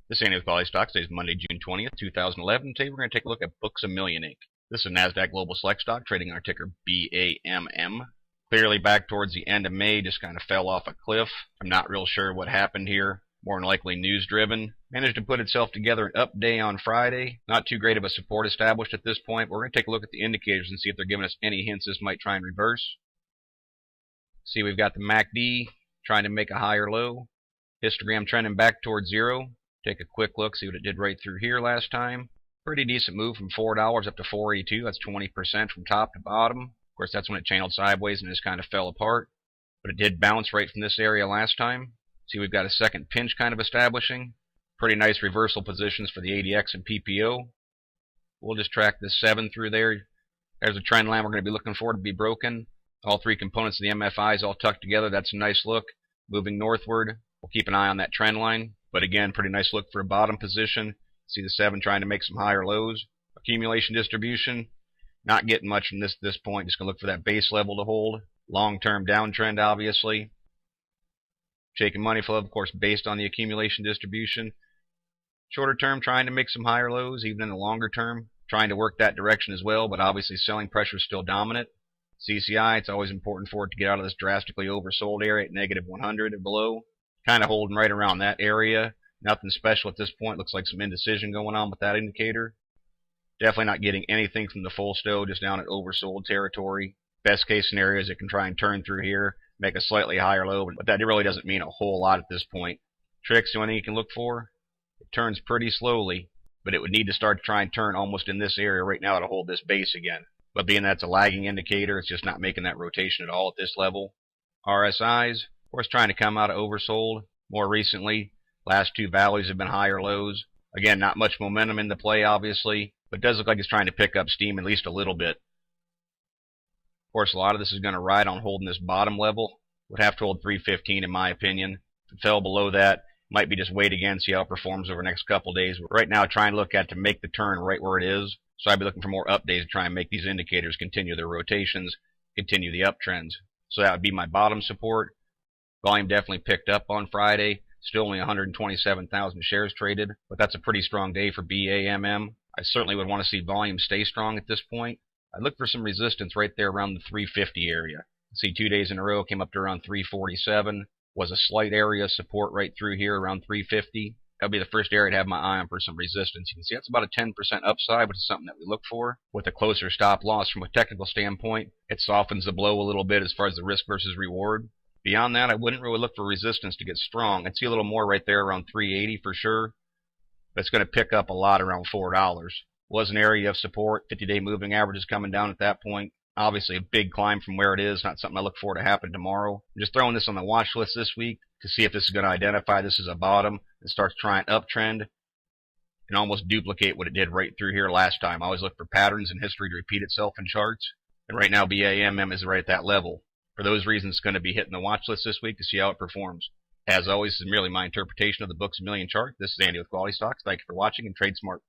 This is Andy with QualityStocks. Today is Monday, June 20th, 2011. Today we're going to take a look at Books A Million Inc. This is a NASDAQ Global Select stock trading our ticker BAMM. Clearly back towards the end of May, just kind of fell off a cliff. I'm not real sure what happened here. More than likely news driven. Managed to put itself together an up day on Friday. Not too great of a support established at this point. We're going to take a look at the indicators and see if they're giving us any hints this might try and reverse. See, we've got the MACD trying to make a higher low. Histogram trending back towards zero. Take a quick look, see what it did right through here last time. Pretty decent move from $4 up to $4.82. That's 20% from top to bottom. Of course, that's when it channeled sideways and just kind of fell apart. But it did bounce right from this area last time. See, we've got a second pinch kind of establishing. Pretty nice reversal positions for the ADX and PPO. We'll just track this 7 through there. There's a trend line we're going to be looking for to be broken. All three components of the MFIs all tucked together. That's a nice look. Moving northward. We'll keep an eye on that trend line. But again, pretty nice look for a bottom position. See the 7 trying to make some higher lows. Accumulation distribution, not getting much from this point. Just going to look for that base level to hold. Long-term downtrend, obviously. Shaking money flow, of course, based on the accumulation distribution. Shorter term, trying to make some higher lows. Even in the longer term, trying to work that direction as well. But obviously, selling pressure is still dominant. CCI, it's always important for it to get out of this drastically oversold area at negative 100 or below. Kind of holding right around that area. Nothing special at this point. Looks like some indecision going on with that indicator. Definitely not getting anything from the full stow, just down at oversold territory. Best case scenario is it can try and turn through here, make a slightly higher low, but that really doesn't mean a whole lot at this point. Tricks, the only thing you can look for, it turns pretty slowly, but it would need to start to try and turn almost in this area right now to hold this base again. But being that's a lagging indicator, it's just not making that rotation at all at this level. RSIs, of course, trying to come out of oversold more recently. Last two values have been higher lows. Again, not much momentum in the play, obviously, but it does look like it's trying to pick up steam at least a little bit. Of course, a lot of this is going to ride on holding this bottom level. Would have to hold 315 in my opinion. If it fell below that, might be just wait again, see how it performs over the next couple of days. Right now, trying to look at to make the turn right where it is. So I'd be looking for more updates to try and make these indicators continue their rotations, continue the uptrends. So that would be my bottom support. Volume definitely picked up on Friday. Still only 127,000 shares traded, but that's a pretty strong day for BAMM. I certainly would want to see volume stay strong at this point. I'd look for some resistance right there around the 350 area. See, 2 days in a row came up to around 347. Was a slight area of support right through here around 350. That'll be the first area to have my eye on for some resistance. You can see that's about a 10% upside, which is something that we look for. With a closer stop loss from a technical standpoint, it softens the blow a little bit as far as the risk versus reward. Beyond that, I wouldn't really look for resistance to get strong. I'd see a little more right there around 380 for sure. But it's going to pick up a lot around $4. Was an area of support. 50-day moving average is coming down at that point. Obviously a big climb from where it is. Not something I look for to happen tomorrow. I'm just throwing this on the watch list this week to see if this is going to identify this as a bottom and starts trying uptrend and almost duplicate what it did right through here last time. I always look for patterns in history to repeat itself in charts. And right now BAMM is right at that level. For those reasons, it's going to be hitting the watch list this week to see how it performs. As always, this is merely my interpretation of the Books A Million chart. This is Andy with QualityStocks. Thank you for watching and trade smart.